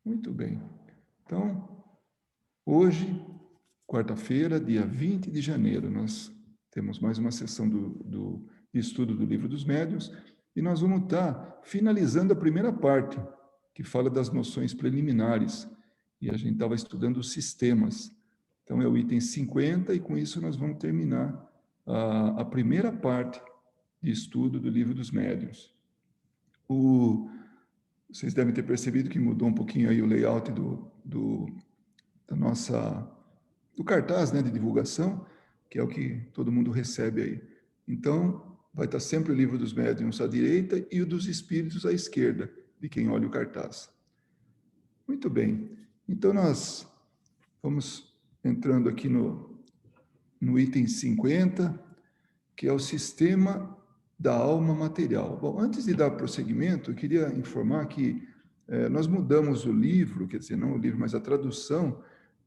Muito bem. Então, hoje, quarta-feira, dia 20 de janeiro, nós temos mais uma sessão de estudo do Livro dos Médiuns e nós vamos estar finalizando a primeira parte, que fala das noções preliminares. E a gente estava estudando os sistemas. Então, é o item 50 e com isso nós vamos terminar a primeira parte de estudo do Livro dos Médiuns. Vocês devem ter percebido que mudou um pouquinho aí o layout da nossa, do cartaz, né, de divulgação, que é o que todo mundo recebe aí. Então, vai estar sempre o Livro dos Médiuns à direita e o dos Espíritos à esquerda, de quem olha o cartaz. Muito bem. Então, nós vamos entrando aqui no item 50, que é o sistema da alma material. Bom, antes de dar prosseguimento, eu queria informar que nós mudamos o livro, quer dizer, não o livro, mas a tradução,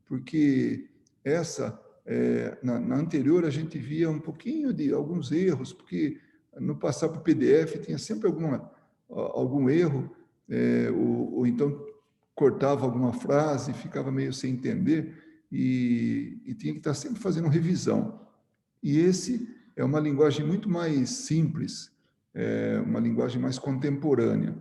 porque na anterior a gente via um pouquinho de alguns erros, porque no passar para o PDF tinha sempre algum erro, ou então cortava alguma frase, ficava meio sem entender, e tinha que estar sempre fazendo revisão. E esse é uma linguagem muito mais simples, uma linguagem mais contemporânea,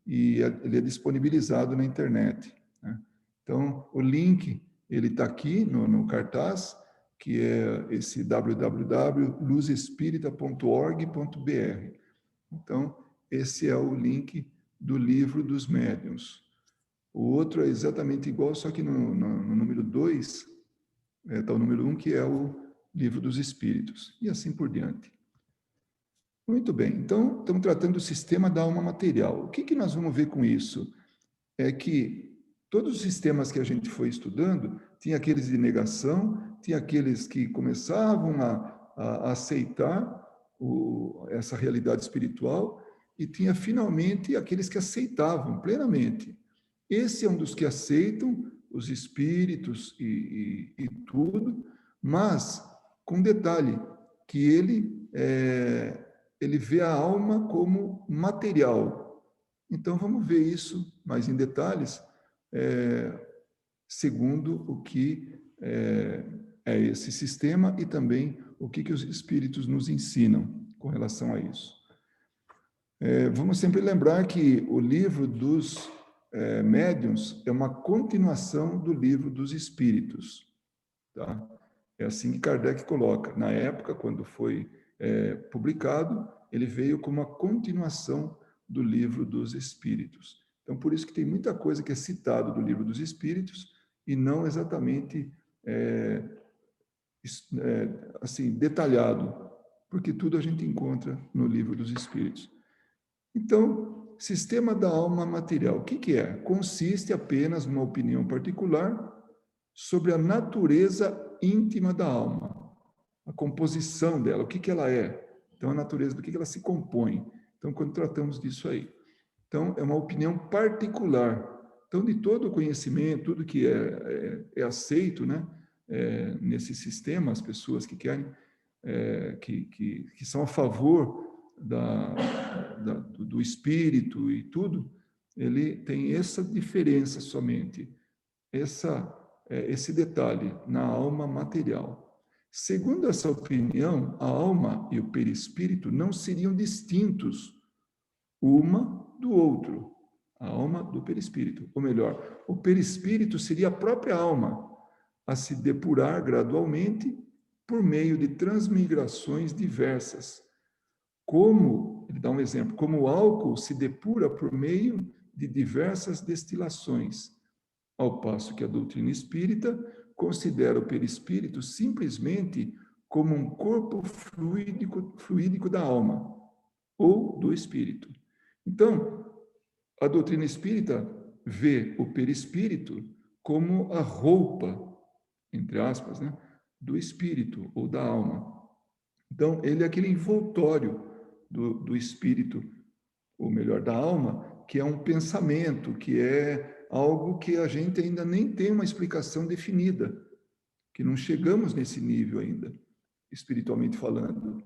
e ele é disponibilizado na internet, né? Então, o link, ele está aqui no cartaz, que é esse www.luzespirita.org.br. Então, esse é o link do Livro dos Médiuns. O outro é exatamente igual, só que no número 2, está o número 1, que é o Livro dos Espíritos, e assim por diante. Muito bem, então, estamos tratando do sistema da alma material. O que nós vamos ver com isso? É que todos os sistemas que a gente foi estudando, tinha aqueles de negação, tinha aqueles que começavam a aceitar essa realidade espiritual, e tinha finalmente aqueles que aceitavam plenamente. Esse é um dos que aceitam os espíritos e tudo, mas com detalhe, que ele vê a alma como material. Então, vamos ver isso mais em detalhes, segundo o que é esse sistema e também o que os espíritos nos ensinam com relação a isso. Vamos sempre lembrar que o livro dos médiuns é uma continuação do livro dos espíritos, tá? É assim que Kardec coloca. Na época, quando foi publicado, ele veio como uma continuação do livro dos espíritos. Então, por isso que tem muita coisa que é citado do livro dos espíritos e não exatamente assim detalhado, porque tudo a gente encontra no livro dos espíritos. Então, sistema da alma material, o que é? Consiste apenas numa opinião particular sobre a natureza íntima da alma, a composição dela, o que ela é. Então, a natureza, do que ela se compõe. Então, quando tratamos disso aí. Então, é uma opinião particular. Então, de todo o conhecimento, tudo que é aceito, né, nesse sistema, as pessoas que querem, que são a favor do espírito e tudo, ele tem essa diferença somente, esse detalhe na alma material. Segundo essa opinião, a alma e o perispírito não seriam distintos uma do outro, a alma do perispírito. Ou melhor, o perispírito seria a própria alma, a se depurar gradualmente por meio de transmigrações diversas. Como, ele dá um exemplo, como o álcool se depura por meio de diversas destilações, ao passo que a doutrina espírita considera o perispírito simplesmente como um corpo fluídico da alma ou do espírito. Então, a doutrina espírita vê o perispírito como a roupa, entre aspas, né, do espírito ou da alma. Então, ele é aquele envoltório do espírito, ou melhor, da alma, que é um pensamento, que é algo que a gente ainda nem tem uma explicação definida, que não chegamos nesse nível ainda, espiritualmente falando.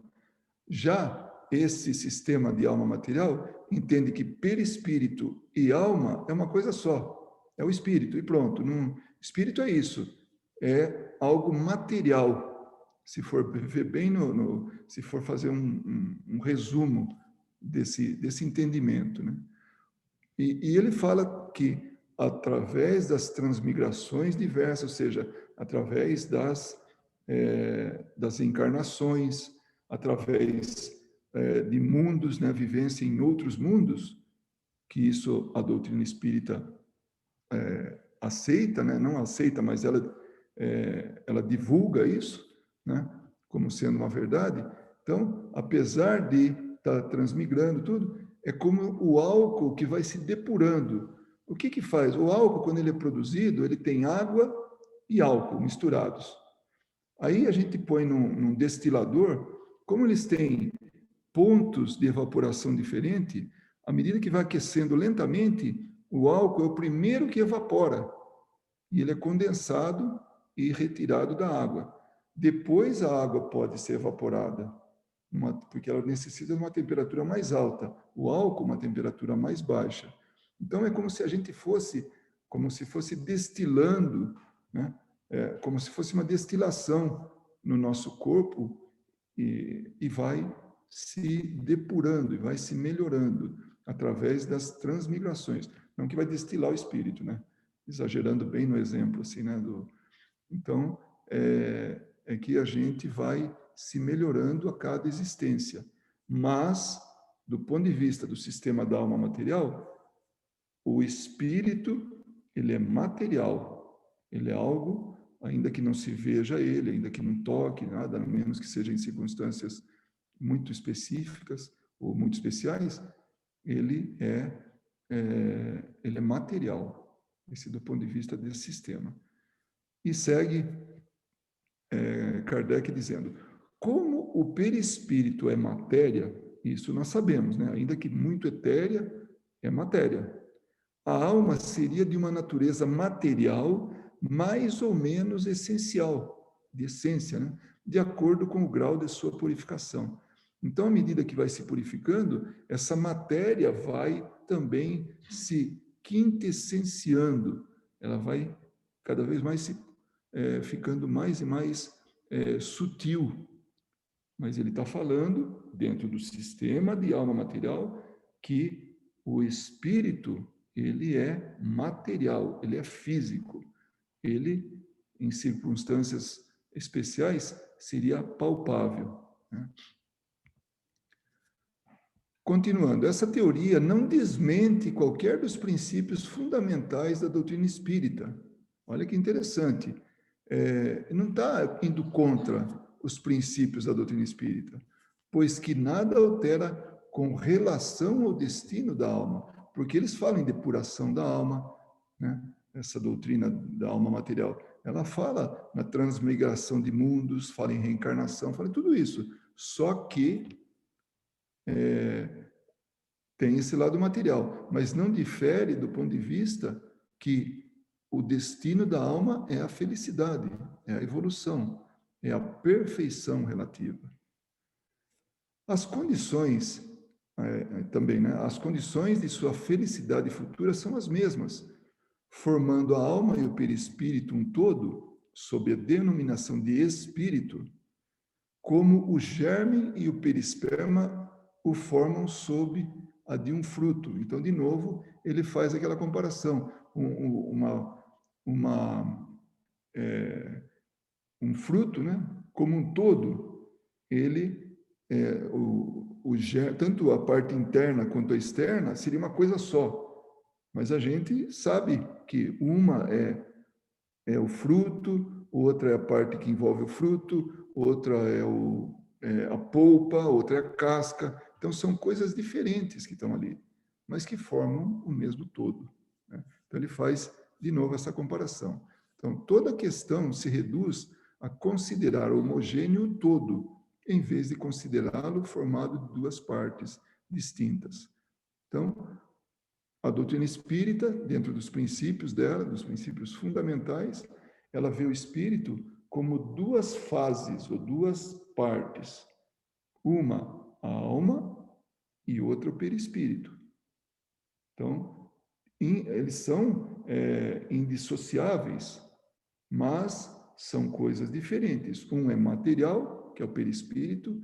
Já esse sistema de alma material entende que perispírito e alma é uma coisa só. é o espírito, e pronto. Espírito é isso, é algo material. Se for ver bem, se for fazer um resumo desse entendimento, né? E ele fala que através das transmigrações diversas, ou seja, através das encarnações, através de mundos, né, vivência em outros mundos, que isso a doutrina espírita aceita, né, não aceita, mas ela divulga isso, né, como sendo uma verdade. Então, apesar de estar transmigrando tudo, é como o álcool que vai se depurando. O que faz? O álcool, quando ele é produzido, ele tem água e álcool misturados. Aí a gente põe num destilador, como eles têm pontos de evaporação diferente, à medida que vai aquecendo lentamente, o álcool é o primeiro que evapora. E ele é condensado e retirado da água. Depois a água pode ser evaporada, porque ela necessita de uma temperatura mais alta. O álcool, uma temperatura mais baixa. Então, é como se a gente fosse, como se fosse destilando, né? Como se fosse uma destilação no nosso corpo e vai se depurando e vai se melhorando através das transmigrações. Não que vai destilar o espírito, né? Exagerando bem no exemplo, assim, né? Então, é que a gente vai se melhorando a cada existência. Mas, do ponto de vista do sistema da alma material, o espírito, ele é material. Ele é algo, ainda que não se veja ele, ainda que não toque, nada, a menos que seja em circunstâncias muito específicas ou muito especiais, ele é material. Esse do ponto de vista desse sistema. E segue Kardec dizendo, como o perispírito é matéria, isso nós sabemos, né? Ainda que muito etérea, é matéria. A alma seria de uma natureza material mais ou menos essencial, de essência, né? De acordo com o grau de sua purificação. Então, à medida que vai se purificando, essa matéria vai também se quintessenciando, ela vai cada vez mais ficando mais e mais sutil. Mas ele está falando, dentro do sistema de alma material, que o espírito, ele é material, ele é físico. Ele, em circunstâncias especiais, seria palpável, né? Continuando, essa teoria não desmente qualquer dos princípios fundamentais da doutrina espírita. Olha que interessante. Não está indo contra os princípios da doutrina espírita, pois que nada altera com relação ao destino da alma, porque eles falam em depuração da alma, né? Essa doutrina da alma material, ela fala na transmigração de mundos, fala em reencarnação, fala em tudo isso, só que tem esse lado material, mas não difere do ponto de vista que o destino da alma é a felicidade, é a evolução, é a perfeição relativa. As condições, também, né? As condições de sua felicidade futura são as mesmas, formando a alma e o perispírito um todo, sob a denominação de espírito, como o germe e o perisperma o formam sob a de um fruto. Então, de novo, ele faz aquela comparação. Um fruto, né? Como um todo, ele, tanto a parte interna quanto a externa, seria uma coisa só. Mas a gente sabe que uma é o fruto, outra é a parte que envolve o fruto, outra é a polpa, outra é a casca. Então, são coisas diferentes que estão ali, mas que formam o mesmo todo, né? Então, ele faz, de novo, essa comparação. Então, toda a questão se reduz a considerar homogêneo o todo, em vez de considerá-lo formado de duas partes distintas. Então, a doutrina espírita, dentro dos princípios dela, dos princípios fundamentais, ela vê o espírito como duas fases ou duas partes. Uma, a alma, e outra, o perispírito. Então, eles são indissociáveis, mas são coisas diferentes. Um é material, que é o perispírito,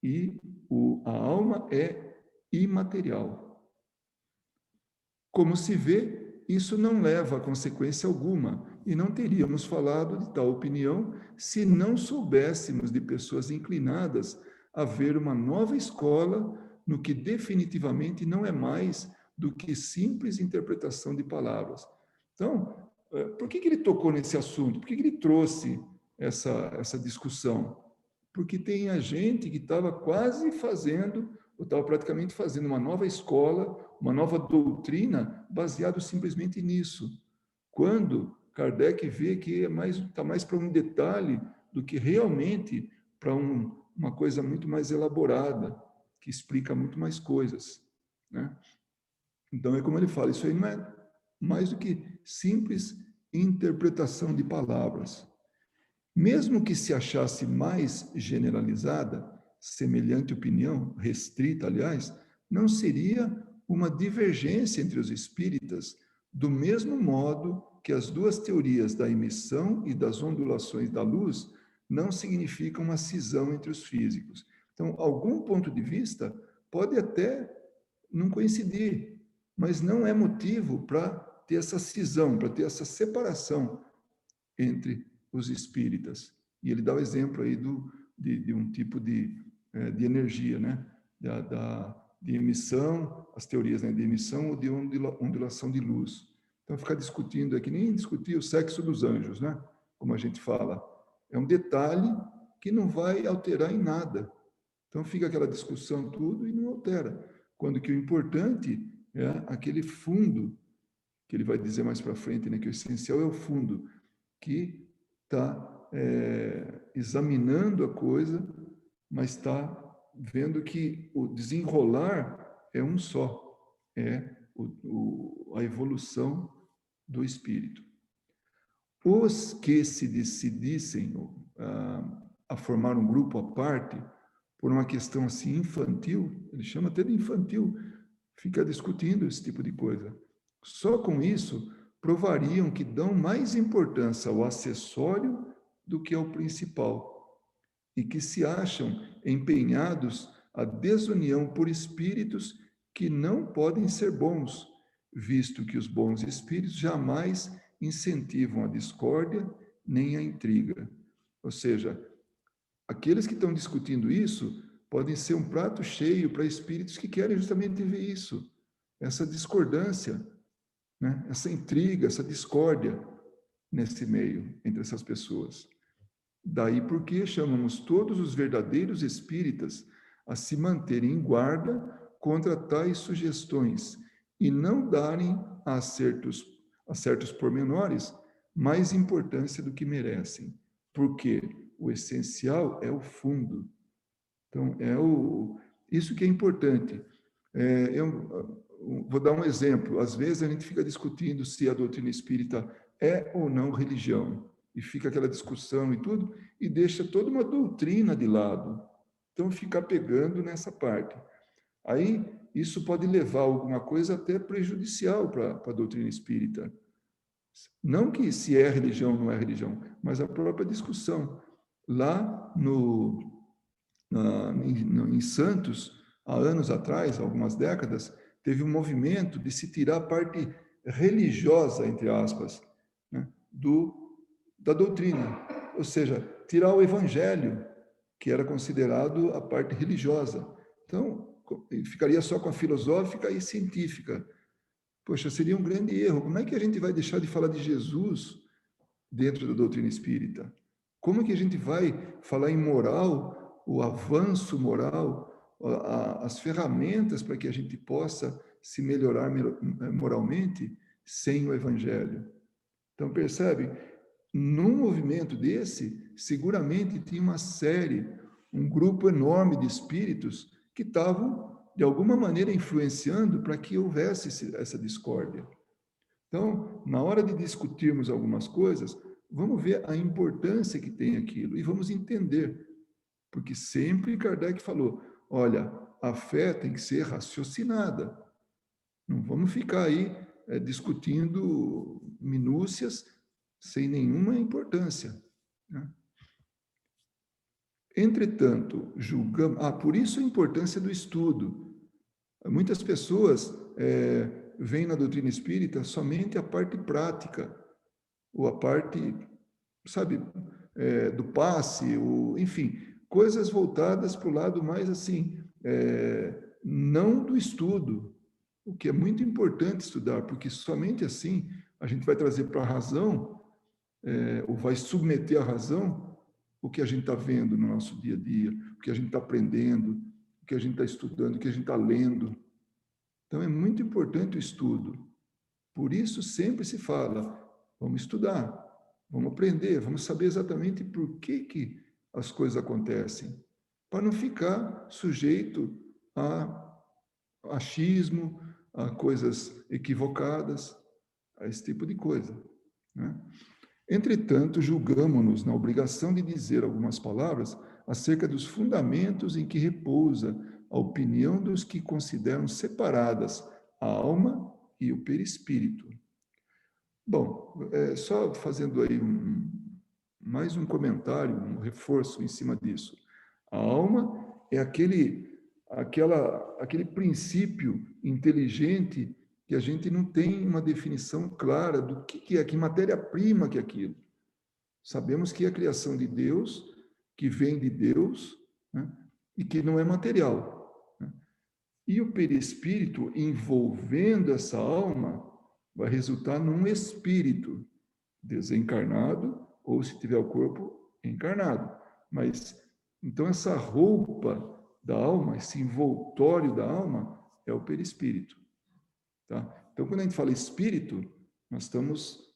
e a alma é imaterial. Como se vê, isso não leva a consequência alguma, e não teríamos falado de tal opinião se não soubéssemos de pessoas inclinadas a ver uma nova escola no que definitivamente não é mais do que simples interpretação de palavras. Então, por que ele tocou nesse assunto? Por que ele trouxe essa discussão? Porque tem a gente que estava quase fazendo, ou estava praticamente fazendo uma nova escola, uma nova doutrina, baseado simplesmente nisso. Quando Kardec vê que está mais para um detalhe do que realmente para uma coisa muito mais elaborada, que explica muito mais coisas, né? Então, é como ele fala, isso aí não é mais do que simples interpretação de palavras. Mesmo que se achasse mais generalizada, semelhante opinião, restrita, aliás, não seria uma divergência entre os espíritas, do mesmo modo que as duas teorias da emissão e das ondulações da luz não significam uma cisão entre os físicos. Então, algum ponto de vista pode até não coincidir, mas não é motivo para ter essa cisão, para ter essa separação entre os espíritas. E ele dá o exemplo aí de um tipo de energia, né? De emissão, as teorias, né? De emissão ou de ondulação de luz. Então, ficar discutindo é que nem discutir o sexo dos anjos, né? Como a gente fala. É um detalhe que não vai alterar em nada. Então, fica aquela discussão tudo e não altera. Quando que o importante é aquele fundo, que ele vai dizer mais para frente, né? Que o essencial é o fundo, que está examinando a coisa, mas está vendo que o desenrolar é um só, é a evolução do espírito. Os que se decidissem a formar um grupo à parte, por uma questão assim infantil, ele chama até de infantil, fica discutindo esse tipo de coisa. Só com isso, provariam que dão mais importância ao acessório do que ao principal, e que se acham empenhados à desunião por espíritos que não podem ser bons, visto que os bons espíritos jamais incentivam a discórdia nem a intriga. Ou seja, aqueles que estão discutindo isso podem ser um prato cheio para espíritos que querem justamente ver isso, essa discordância, né? Essa intriga, essa discórdia nesse meio, entre essas pessoas. Daí porque chamamos todos os verdadeiros espíritas a se manterem em guarda contra tais sugestões e não darem a certos pormenores mais importância do que merecem, porque o essencial é o fundo. Então, isso que é importante. Eu vou dar um exemplo. Às vezes a gente fica discutindo se a doutrina espírita é ou não religião, e fica aquela discussão e tudo, e deixa toda uma doutrina de lado. Então, fica pegando nessa parte. Aí, isso pode levar a alguma coisa até prejudicial para a doutrina espírita. Não que se é religião ou não é religião, mas a própria discussão. Lá em Santos, há anos atrás, algumas décadas, teve um movimento de se tirar a parte religiosa, entre aspas, né, da doutrina, ou seja, tirar o evangelho, que era considerado a parte religiosa. Então, ficaria só com a filosófica e científica. Poxa, seria um grande erro. Como é que a gente vai deixar de falar de Jesus dentro da doutrina espírita? Como é que a gente vai falar em moral, o avanço moral, as ferramentas para que a gente possa se melhorar moralmente sem o evangelho? Então, percebe? Num movimento desse, seguramente tinha uma série, um grupo enorme de espíritos que estavam, de alguma maneira, influenciando para que houvesse essa discórdia. Então, na hora de discutirmos algumas coisas, vamos ver a importância que tem aquilo e vamos entender. Porque sempre Kardec falou, olha, a fé tem que ser raciocinada. Não vamos ficar aí discutindo minúcias sem nenhuma importância, né? Entretanto, julgamos... por isso a importância do estudo. Muitas pessoas veem na doutrina espírita somente a parte prática, ou a parte, sabe, do passe, enfim, coisas voltadas para o lado mais assim, não do estudo, o que é muito importante estudar, porque somente assim a gente vai trazer para a razão, ou vai submeter à razão, o que a gente está vendo no nosso dia a dia, o que a gente está aprendendo, o que a gente está estudando, o que a gente está lendo. Então, é muito importante o estudo. Por isso, sempre se fala, vamos estudar, vamos aprender, vamos saber exatamente por que as coisas acontecem, para não ficar sujeito a achismo, a coisas equivocadas, a esse tipo de coisa, né? Entretanto, julgamo-nos na obrigação de dizer algumas palavras acerca dos fundamentos em que repousa a opinião dos que consideram separadas a alma e o perispírito. Bom, só fazendo aí mais um comentário, um reforço em cima disso. A alma é aquele princípio inteligente que a gente não tem uma definição clara do que é, que matéria-prima que é aquilo. Sabemos que é a criação de Deus, que vem de Deus, né, e que não é material, né? E o perispírito, envolvendo essa alma, vai resultar num espírito desencarnado, ou se tiver o corpo, encarnado. Mas, então, essa roupa da alma, esse envoltório da alma, é o perispírito. Tá? Então, quando a gente fala espírito, nós estamos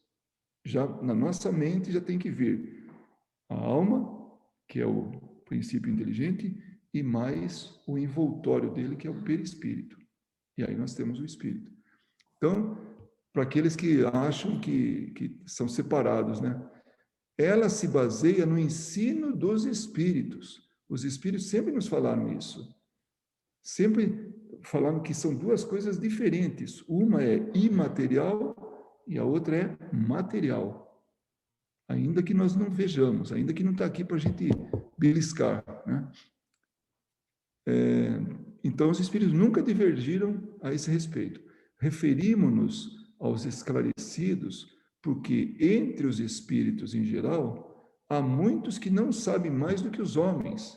já na nossa mente já tem que vir a alma, que é o princípio inteligente, e mais o envoltório dele, que é o perispírito. E aí nós temos o espírito. Então, para aqueles que acham que são separados, né? Ela se baseia no ensino dos espíritos. Os espíritos sempre nos falaram isso. Sempre falaram que são duas coisas diferentes. Uma é imaterial e a outra é material. Ainda que nós não vejamos, ainda que não está aqui para a gente beliscar, né? Então, os espíritos nunca divergiram a esse respeito. Referimos-nos aos esclarecidos, porque entre os espíritos em geral, há muitos que não sabem mais do que os homens,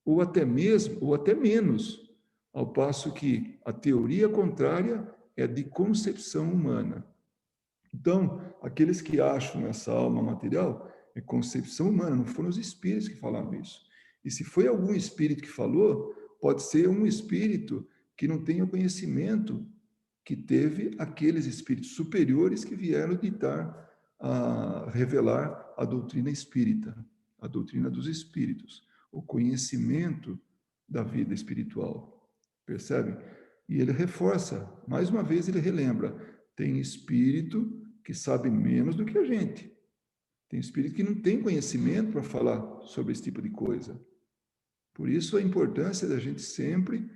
ou até mesmo, ou até menos, ao passo que a teoria contrária é de concepção humana. Então, aqueles que acham essa alma material é concepção humana, não foram os espíritos que falaram isso. E se foi algum espírito que falou, pode ser um espírito que não tenha o conhecimento que teve aqueles espíritos superiores que vieram ditar, a revelar a doutrina espírita, a doutrina dos espíritos, o conhecimento da vida espiritual. Percebe? E ele reforça, mais uma vez ele relembra, tem espírito que sabe menos do que a gente. Tem espírito que não tem conhecimento para falar sobre esse tipo de coisa. Por isso a importância da gente sempre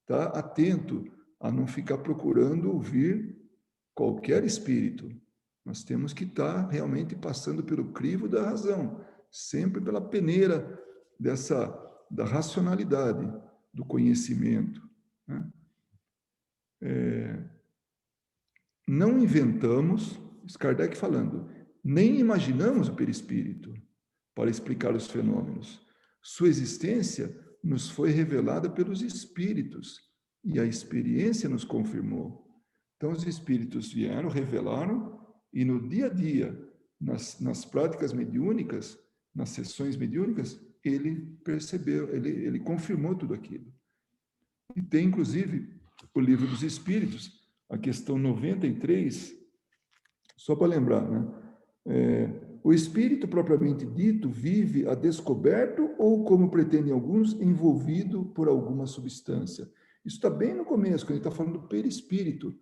estar atento a não ficar procurando ouvir qualquer espírito. Nós temos que estar realmente passando pelo crivo da razão, sempre pela peneira da racionalidade, do conhecimento, né? Não inventamos, Kardec falando, nem imaginamos o perispírito para explicar os fenômenos. Sua existência nos foi revelada pelos espíritos e a experiência nos confirmou. Então, os espíritos vieram, revelaram, e no dia a dia, nas práticas mediúnicas, nas sessões mediúnicas, ele percebeu, ele confirmou tudo aquilo. E tem, inclusive, o Livro dos Espíritos, a questão 93, só para lembrar, né? O espírito propriamente dito vive a descoberto ou, como pretendem alguns, envolvido por alguma substância. Isso está bem no começo, quando ele está falando do perispírito.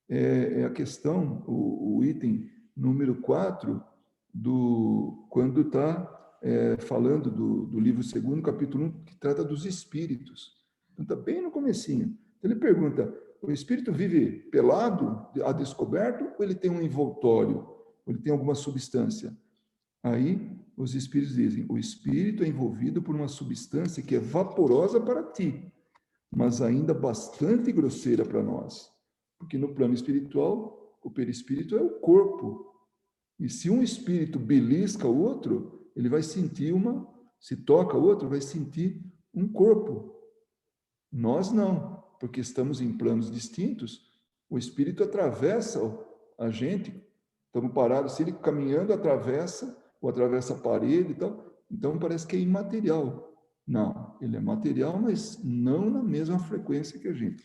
É a questão, o item número 4, quando está falando do livro 2º, capítulo 1, que trata dos espíritos. Então, está bem no comecinho. Então, ele pergunta, o espírito vive pelado, a descoberto, ou ele tem um envoltório? ou ele tem alguma substância. Aí, os espíritos dizem, o espírito é envolvido por uma substância que é vaporosa para ti, mas ainda bastante grosseira para nós. Porque no plano espiritual, o perispírito é o corpo. E se um espírito belisca o outro, ele vai sentir se toca o outro, vai sentir um corpo. Nós não, porque estamos em planos distintos. O espírito atravessa a gente, estamos parados, se ele caminhando atravessa, ou atravessa a parede e tal, então parece que é imaterial. Não, ele é material, mas não na mesma frequência que a gente.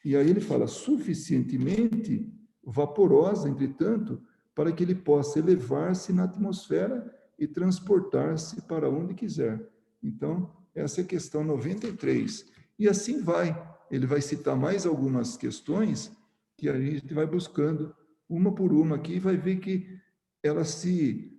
E aí ele fala, suficientemente vaporosa, entretanto, para que ele possa elevar-se na atmosfera e transportar-se para onde quiser. Então, essa é a questão 93. E assim vai. Ele vai citar mais algumas questões que a gente vai buscando uma por uma aqui e vai ver que elas se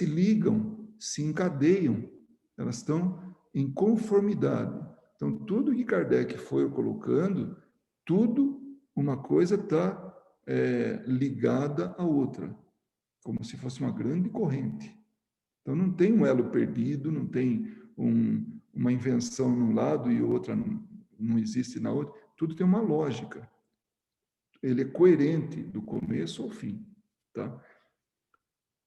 ligam, se encadeiam, elas estão em conformidade. Então, tudo que Kardec foi colocando, tudo, uma coisa está ligada à outra, como se fosse uma grande corrente. Então, não tem um elo perdido, não tem uma invenção num lado e outra não existe na outra. Tudo tem uma lógica. Ele é coerente do começo ao fim, tá?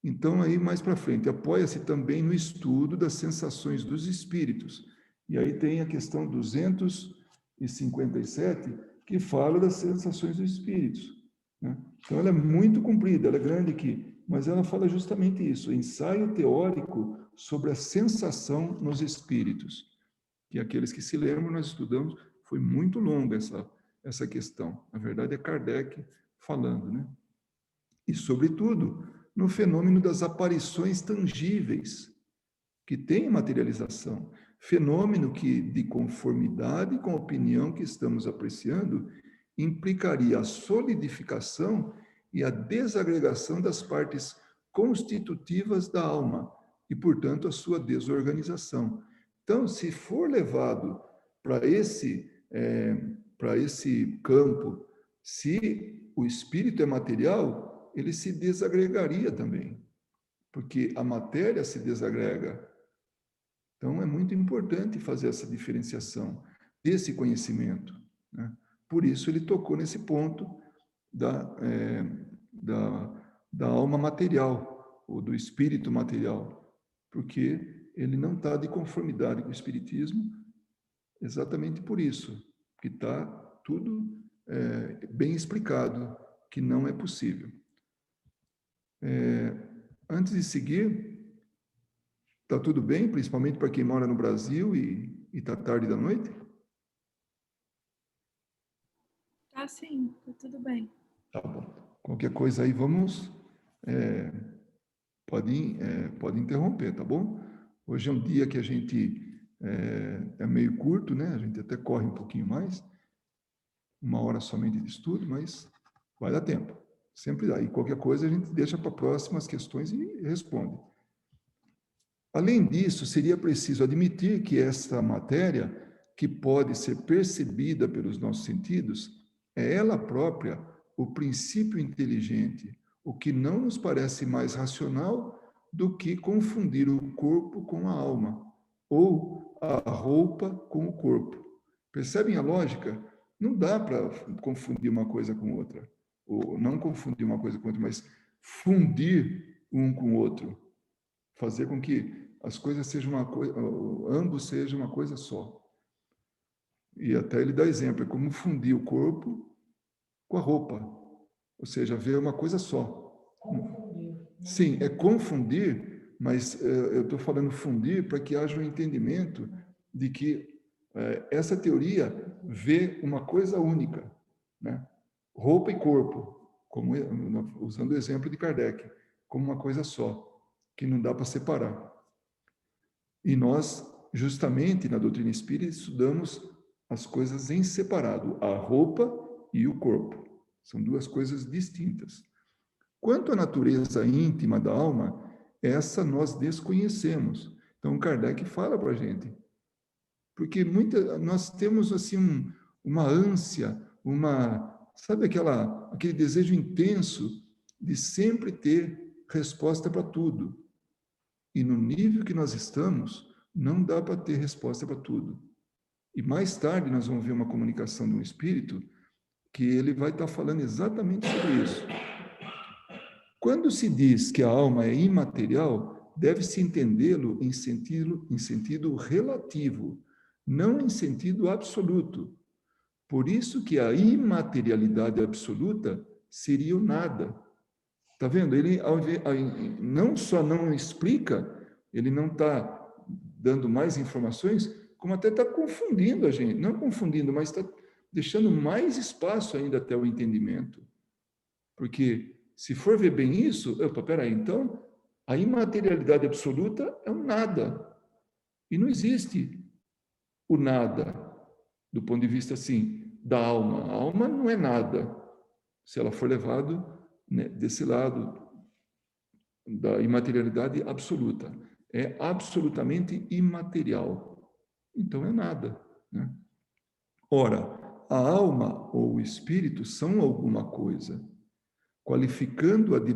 Então, aí mais para frente, apoia-se também no estudo das sensações dos espíritos. E aí tem a questão 257, que fala das sensações dos espíritos, né? Então, ela é muito comprida, ela é grande aqui, mas ela fala justamente isso, ensaio teórico sobre a sensação nos espíritos. E aqueles que se lembram, nós estudamos, foi muito longa essa questão. Na verdade, é Kardec falando, né? E, sobretudo, no fenômeno das aparições tangíveis, que tem materialização. Fenômeno que, de conformidade com a opinião que estamos apreciando, implicaria a solidificação e a desagregação das partes constitutivas da alma e, portanto, a sua desorganização. Então, se for levado para esse campo, se o espírito é material, ele se desagregaria também, porque a matéria se desagrega. Então, é muito importante fazer essa diferenciação desse conhecimento, né? Por isso, ele tocou nesse ponto da alma material, ou do espírito material, porque ele não está de conformidade com o espiritismo, exatamente por isso, que está tudo bem explicado, que não é possível. Antes de seguir, está tudo bem, principalmente para quem mora no Brasil e está tarde da noite? Tá sim, tá tudo bem. Tá bom. Qualquer coisa aí, pode interromper, tá bom? Hoje é um dia que a gente é meio curto, né? A gente até corre um pouquinho mais, 1 hora somente de estudo, mas vai dar tempo. Sempre dá. E qualquer coisa a gente deixa para próximas questões e responde. Além disso, seria preciso admitir que esta matéria, que pode ser percebida pelos nossos sentidos, é ela própria o princípio inteligente, o que não nos parece mais racional do que confundir o corpo com a alma, ou a roupa com o corpo. Percebem a lógica? Não dá para confundir uma coisa com outra, ou não confundir uma coisa com outra, mas fundir um com o outro, fazer com que as coisas sejam uma coisa, ambos sejam uma coisa só. E até ele dá exemplo, é como fundir o corpo com a roupa, ou seja, ver uma coisa só. Confundir. Sim, é confundir, mas eu estou falando fundir para que haja um entendimento de que essa teoria vê uma coisa única, né? Roupa e corpo, como usando o exemplo de Kardec, como uma coisa só, que não dá para separar. E nós, justamente na doutrina espírita, estudamos as coisas em separado, a roupa e o corpo. São duas coisas distintas. Quanto à natureza íntima da alma, essa nós desconhecemos. Então, Kardec fala para a gente. Porque nós temos assim uma ânsia, sabe aquele desejo intenso de sempre ter resposta para tudo. E no nível que nós estamos, não dá para ter resposta para tudo. E mais tarde nós vamos ver uma comunicação de um espírito que ele vai estar falando exatamente sobre isso. Quando se diz que a alma é imaterial, deve-se entendê-lo em sentido relativo, não em sentido absoluto. Por isso que a imaterialidade absoluta seria o nada. Está vendo? Ele não só não explica, ele não está dando mais informações, como até está confundindo a gente. Não confundindo, mas está deixando mais espaço ainda até o entendimento. Porque, se for ver bem isso, peraí, então, a imaterialidade absoluta é um nada. E não existe o nada, do ponto de vista, assim, da alma. A alma não é nada, se ela for levado, né, desse lado da imaterialidade absoluta. É absolutamente imaterial. Então, é nada, né? Ora, a alma ou o espírito são alguma coisa. Qualificando-a de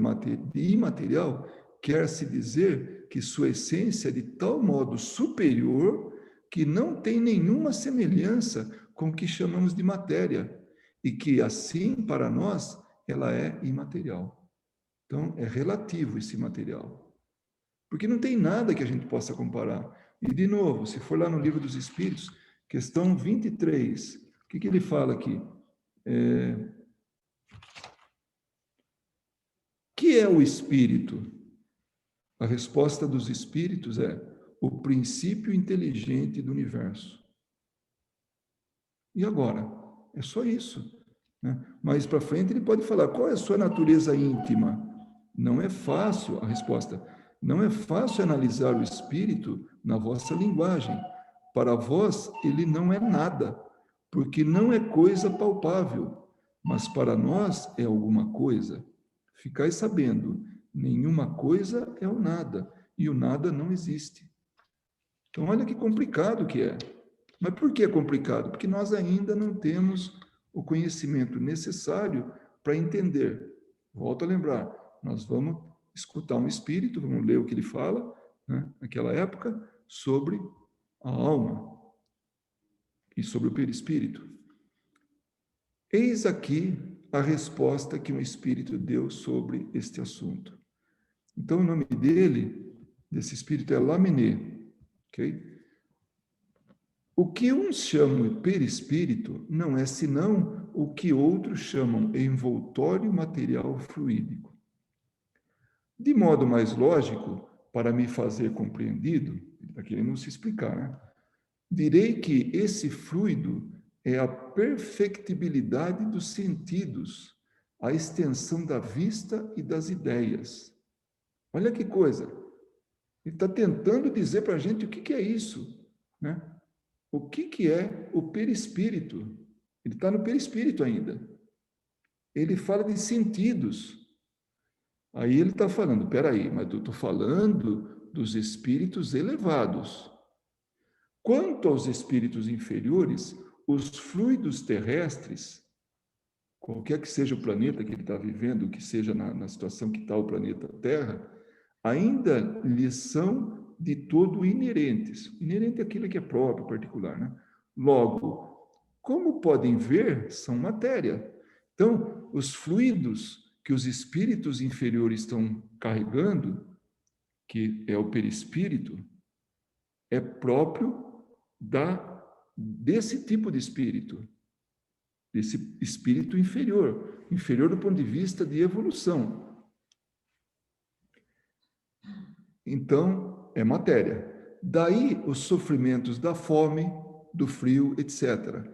imaterial, quer-se dizer que sua essência é de tal modo superior que não tem nenhuma semelhança com o que chamamos de matéria, e que, assim, para nós, ela é imaterial. Então, é relativo esse material. Porque não tem nada que a gente possa comparar. E, de novo, se for lá no Livro dos Espíritos, questão 23, o que ele fala aqui? Que é o espírito? A resposta dos espíritos é o princípio inteligente do universo. E agora? É só isso, né? Mais para frente ele pode falar qual é a sua natureza íntima. Não é fácil a resposta. Não é fácil analisar o espírito na vossa linguagem. Para vós ele não é nada, porque não é coisa palpável, mas para nós é alguma coisa. Ficai sabendo, nenhuma coisa é o nada, e o nada não existe. Então, olha que complicado que é. Mas por que é complicado? Porque nós ainda não temos o conhecimento necessário para entender. Volto a lembrar, nós vamos escutar um espírito, vamos ler o que ele fala, né, naquela época, sobre a alma e sobre o perispírito. Eis aqui a resposta que um espírito deu sobre este assunto. Então, o nome desse espírito é Lamennais, ok? O que uns chamam de perispírito não é senão o que outros chamam envoltório material fluídico. De modo mais lógico, para me fazer compreendido, ele está querendo se explicar, né? Direi que esse fluido é a perfectibilidade dos sentidos, a extensão da vista e das ideias. Olha que coisa! Ele está tentando dizer para a gente o que é isso, né? O que é o perispírito? Ele está no perispírito ainda. Ele fala de sentidos. Aí ele está falando, peraí, mas eu estou falando dos espíritos elevados. Quanto aos espíritos inferiores, os fluidos terrestres, qualquer que seja o planeta que ele está vivendo, que seja na situação que está o planeta Terra, ainda lhes são de todo inerentes. Inerente é aquilo que é próprio, particular, né? Logo, como podem ver, são matéria. Então, os fluidos que os espíritos inferiores estão carregando, que é o perispírito, é próprio desse tipo de espírito, desse espírito inferior, inferior do ponto de vista de evolução. Então, é matéria. Daí os sofrimentos da fome, do frio, etc.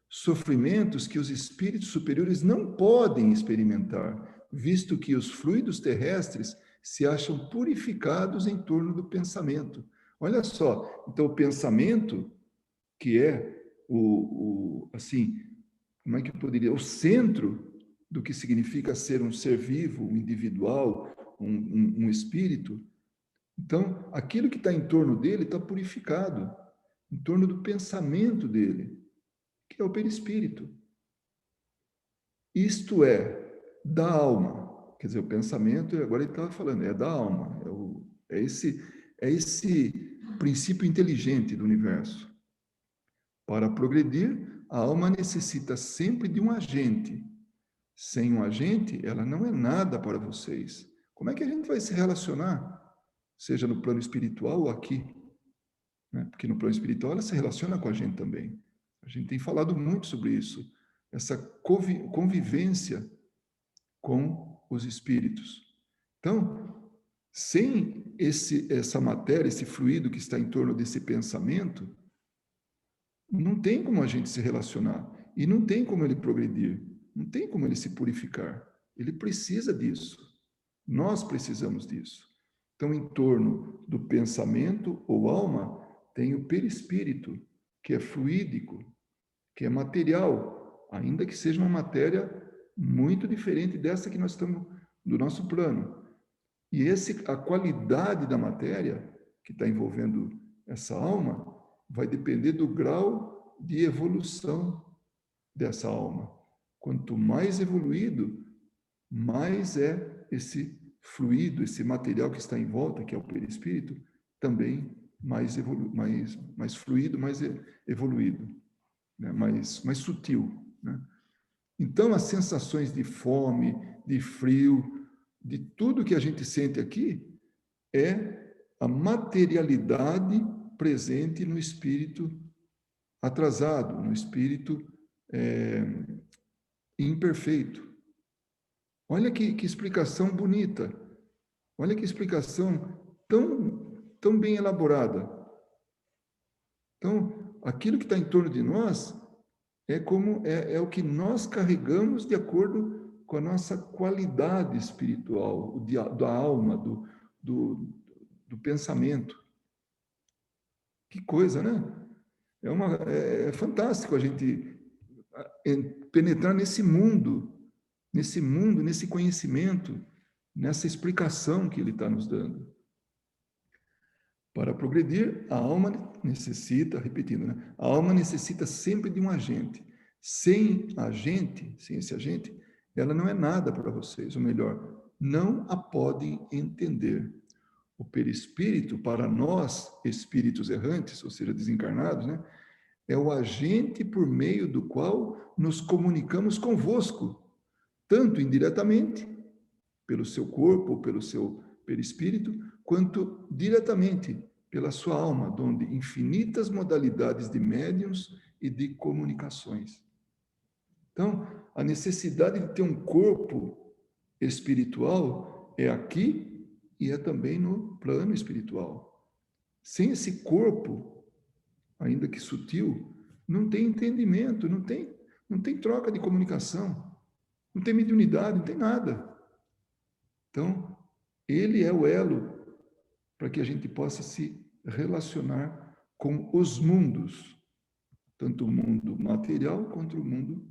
Sofrimentos que os espíritos superiores não podem experimentar, visto que os fluidos terrestres se acham purificados em torno do pensamento. Olha só, então o pensamento, que é assim, como é que eu poderia, o centro do que significa ser um ser vivo, um individual, um espírito. Então, aquilo que está em torno dele está purificado, em torno do pensamento dele, que é o perispírito. Isto é, da alma. Quer dizer, o pensamento, agora ele estava falando, é da alma, é esse princípio inteligente do universo. Para progredir, a alma necessita sempre de um agente. Sem um agente, ela não é nada para vocês. Como é que a gente vai se relacionar? Seja no plano espiritual ou aqui? Né? Porque no plano espiritual ela se relaciona com a gente também. A gente tem falado muito sobre isso. Essa convivência com os espíritos. Então, sem essa matéria, esse fluido que está em torno desse pensamento, não tem como a gente se relacionar e não tem como ele progredir, não tem como ele se purificar. Ele precisa disso. Nós precisamos disso. Então, em torno do pensamento ou alma, tem o perispírito, que é fluídico, que é material, ainda que seja uma matéria muito diferente dessa que nós estamos do nosso plano. E a qualidade da matéria que está envolvendo essa alma vai depender do grau de evolução dessa alma. Quanto mais evoluído, mais é esse fluido, esse material que está em volta, que é o perispírito, também mais fluido, mais evoluído, né? mais sutil. Né? Então, as sensações de fome, de frio, de tudo que a gente sente aqui, é a materialidade presente no espírito atrasado, no espírito imperfeito. Olha que explicação bonita. Olha que explicação tão bem elaborada. Então, aquilo que está em torno de nós é o que nós carregamos de acordo com a nossa qualidade espiritual, da alma, do pensamento. Que coisa, né? É fantástico a gente penetrar nesse mundo, nesse conhecimento, nessa explicação que ele está nos dando. Para progredir, a alma necessita, repetindo, né? A alma necessita sempre de um agente. Sem esse agente, ela não é nada para vocês, ou melhor, não a podem entender. O perispírito, para nós, espíritos errantes, ou seja, desencarnados, né? É o agente por meio do qual nos comunicamos convosco, tanto indiretamente, pelo seu corpo ou pelo seu perispírito, quanto diretamente pela sua alma, donde infinitas modalidades de médiums e de comunicações. Então, a necessidade de ter um corpo espiritual é aqui e é também no plano espiritual. Sem esse corpo, ainda que sutil, não tem entendimento, não tem troca de comunicação, não tem mediunidade, não tem nada. Então, ele é o elo para que a gente possa se relacionar com os mundos, tanto o mundo material quanto o mundo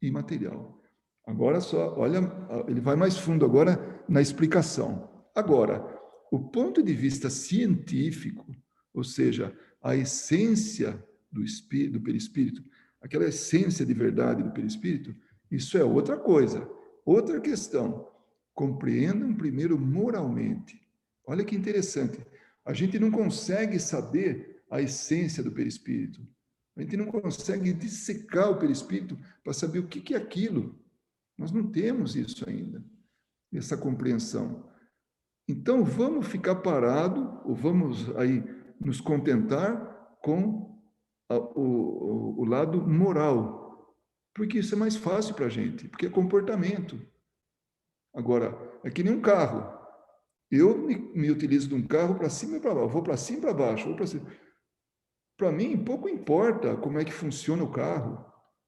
imaterial. Agora só, olha, ele vai mais fundo agora na explicação. Agora, o ponto de vista científico, ou seja, a essência do perispírito, aquela essência de verdade do perispírito, isso é outra coisa, outra questão. Compreendam primeiro moralmente. Olha que interessante. A gente não consegue saber a essência do perispírito. A gente não consegue dissecar o perispírito para saber o que é aquilo. Nós não temos isso ainda, essa compreensão. Então, vamos ficar parado, ou vamos aí nos contentar com o lado moral, porque isso é mais fácil para a gente, porque é comportamento. Agora, é que nem um carro. Eu me utilizo de um carro para cima e para baixo, vou para cima e para baixo, vou para cima. Para mim, pouco importa como é que funciona o carro,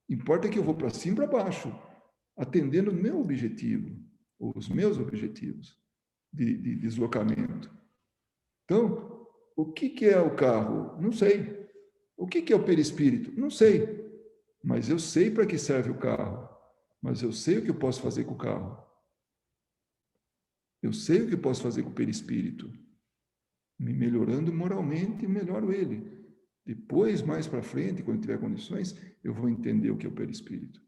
importa que eu vou para cima e para baixo, atendendo o meu objetivo, os meus objetivos de deslocamento. Então, o que é o carro? Não sei. O que é o perispírito? Não sei. Mas eu sei para que serve o carro. Mas eu sei o que eu posso fazer com o carro. Eu sei o que eu posso fazer com o perispírito. Me melhorando moralmente, melhoro ele. Depois, mais para frente, quando tiver condições, eu vou entender o que é o perispírito.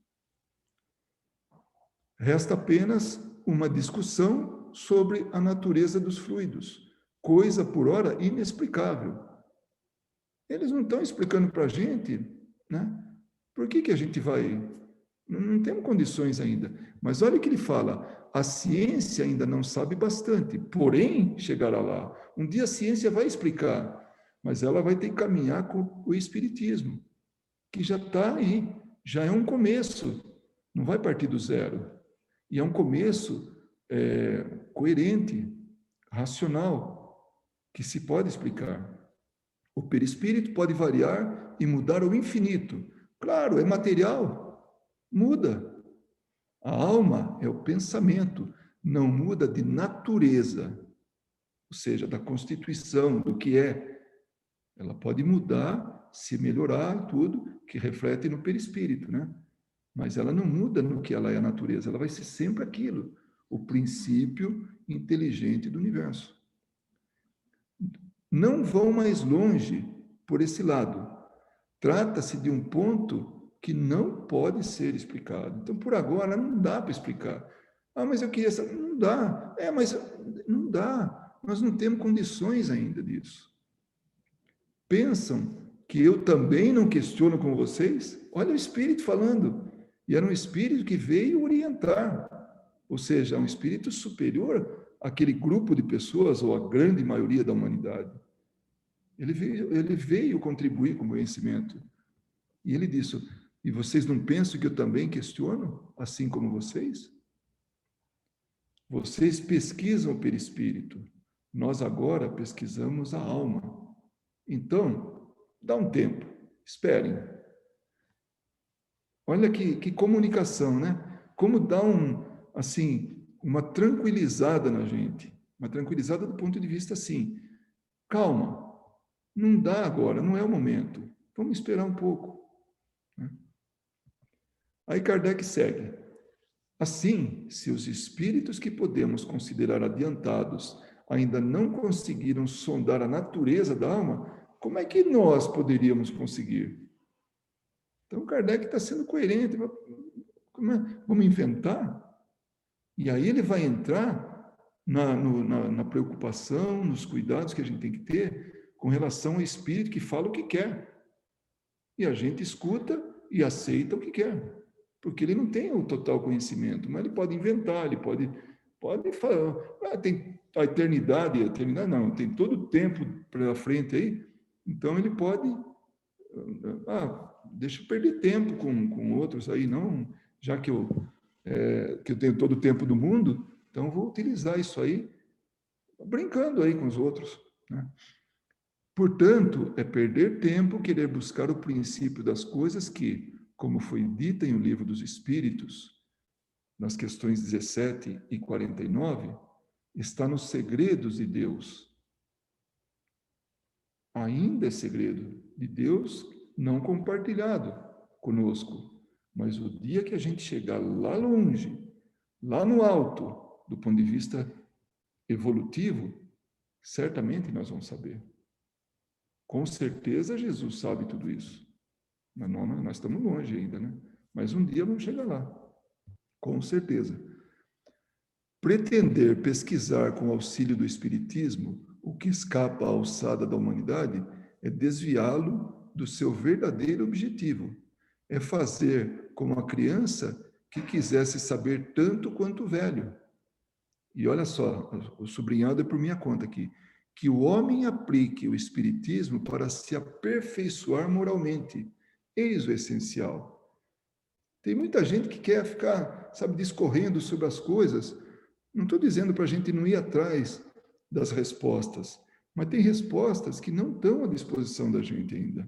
Resta apenas uma discussão sobre a natureza dos fluidos, coisa, por ora, inexplicável. Eles não estão explicando para a gente, né? Por que a gente vai... Não temos condições ainda. Mas olha o que ele fala, a ciência ainda não sabe bastante, porém chegará lá. Um dia a ciência vai explicar, mas ela vai ter que caminhar com o espiritismo, que já está aí, já é um começo, não vai partir do zero. E é um começo coerente, racional, que se pode explicar. O perispírito pode variar e mudar ao infinito. Claro, é material, muda. A alma é o pensamento, não muda de natureza, ou seja, da constituição, do que é. Ela pode mudar, se melhorar, tudo, que reflete no perispírito, né? Mas ela não muda no que ela é a natureza, ela vai ser sempre aquilo, o princípio inteligente do universo. Não vão mais longe por esse lado. Trata-se de um ponto que não pode ser explicado. Então, por agora, não dá para explicar. Ah, mas eu queria saber. Não dá. Mas não dá. Nós não temos condições ainda disso. Pensam que eu também não questiono com vocês? Olha o Espírito falando. E era um Espírito que veio orientar. Ou seja, um Espírito superior àquele grupo de pessoas, ou a grande maioria da humanidade. Ele veio contribuir com o conhecimento. E ele disse, e vocês não pensam que eu também questiono, assim como vocês? Vocês pesquisam o perispírito, nós agora pesquisamos a alma. Então, dá um tempo, esperem. Olha que comunicação, né? Como dá uma tranquilizada na gente. Uma tranquilizada do ponto de vista assim, calma, não dá agora, não é o momento. Vamos esperar um pouco. Aí Kardec segue. Assim, se os espíritos que podemos considerar adiantados ainda não conseguiram sondar a natureza da alma, como é que nós poderíamos conseguir? Então, Kardec está sendo coerente. Vamos inventar? E aí ele vai entrar na preocupação, nos cuidados que a gente tem que ter com relação ao espírito que fala o que quer. E a gente escuta e aceita o que quer. Porque ele não tem o total conhecimento, mas ele pode inventar, ele pode falar, tem a eternidade não, tem todo o tempo pela frente aí, então ele pode, deixa eu perder tempo com outros aí, não, já que eu tenho todo o tempo do mundo, então vou utilizar isso aí, brincando aí com os outros, né? Portanto, é perder tempo querer buscar o princípio das coisas que, como foi dito em O Livro dos Espíritos, nas questões 17 e 49, está nos segredos de Deus. Ainda é segredo de Deus não compartilhado conosco, mas o dia que a gente chegar lá longe, lá no alto, do ponto de vista evolutivo, certamente nós vamos saber. Com certeza Jesus sabe tudo isso. Mas nós estamos longe ainda, né? Mas um dia vamos chegar lá, com certeza. Pretender pesquisar com auxílio do Espiritismo o que escapa à alçada da humanidade é desviá-lo do seu verdadeiro objetivo. É fazer como a criança que quisesse saber tanto quanto o velho. E olha só, o sublinhado é por minha conta aqui, que o homem aplique o Espiritismo para se aperfeiçoar moralmente. Eis o essencial. Tem muita gente que quer ficar, discorrendo sobre as coisas. Não estou dizendo para a gente não ir atrás das respostas, mas tem respostas que não estão à disposição da gente ainda.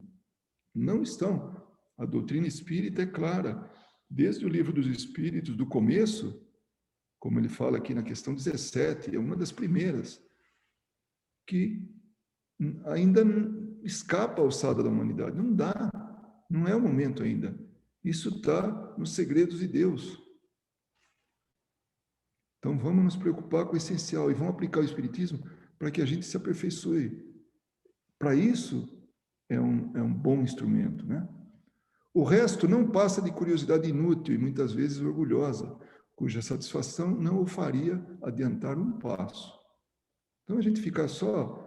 Não estão. A doutrina espírita é clara. Desde o Livro dos Espíritos, do começo, como ele fala aqui na questão 17, é uma das primeiras, que ainda escapa à alçada da humanidade. Não dá. Não é o momento ainda. Isso está nos segredos de Deus. Então, vamos nos preocupar com o essencial e vamos aplicar o Espiritismo para que a gente se aperfeiçoe. Para isso, é um bom instrumento, né? O resto não passa de curiosidade inútil e muitas vezes orgulhosa. cuja satisfação não o faria adiantar um passo. Então, a gente ficar só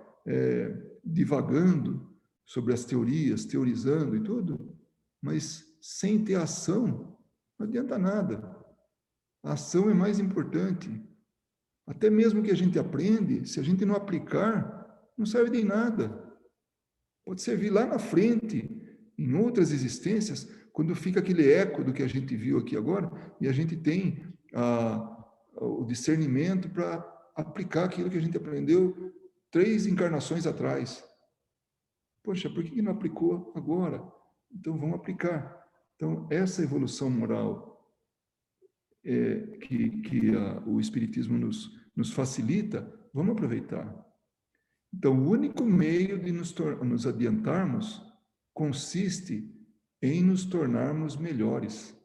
divagando sobre as teorias, teorizando e tudo, mas sem ter ação, não adianta nada. A ação é mais importante. Até mesmo que a gente aprende, se a gente não aplicar, não serve de nada. Pode servir lá na frente, em outras existências, quando fica aquele eco do que a gente viu aqui agora, e a gente tem o discernimento para aplicar aquilo que a gente aprendeu 3 encarnações atrás. Poxa, por que não aplicou agora? Então, vamos aplicar. Então, essa evolução moral que o Espiritismo nos facilita, vamos aproveitar. Então, o único meio de nos adiantarmos consiste em nos tornarmos melhores.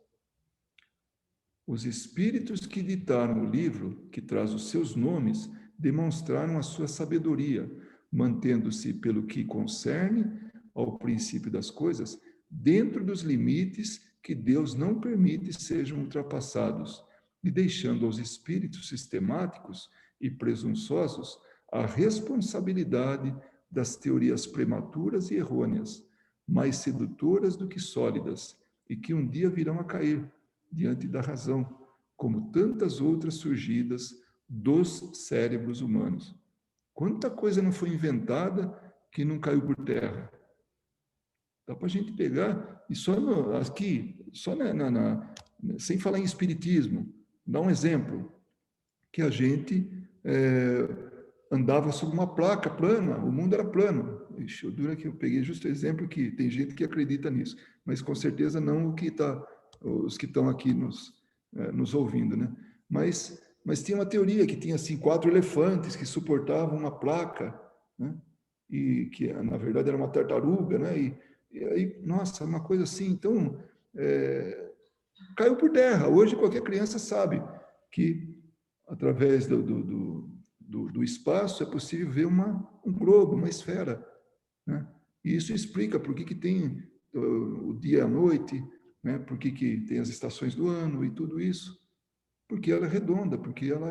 Os espíritos que ditaram o livro, que traz os seus nomes, demonstraram a sua sabedoria, mantendo-se, pelo que concerne ao princípio das coisas, dentro dos limites que Deus não permite sejam ultrapassados, e deixando aos espíritos sistemáticos e presunçosos a responsabilidade das teorias prematuras e errôneas, mais sedutoras do que sólidas, e que um dia virão a cair diante da razão, como tantas outras surgidas dos cérebros humanos. Quanta coisa não foi inventada que não caiu por terra? Dá para a gente pegar, e só aqui, só sem falar em espiritismo, dá um exemplo, que a gente andava sobre uma placa plana, o mundo era plano. Ixi, dura que eu peguei justo o exemplo que tem gente que acredita nisso, mas com certeza não os que estão aqui nos ouvindo, né? Mas tinha uma teoria que tinha assim 4 elefantes que suportavam uma placa, né? E que na verdade era uma tartaruga, né? E aí, nossa, uma coisa assim. Então, caiu por terra. Hoje qualquer criança sabe que através do espaço é possível ver um globo, uma esfera, né? E isso explica por que tem o dia e a noite, né? Por que tem as estações do ano e tudo isso. Porque ela é redonda, porque ela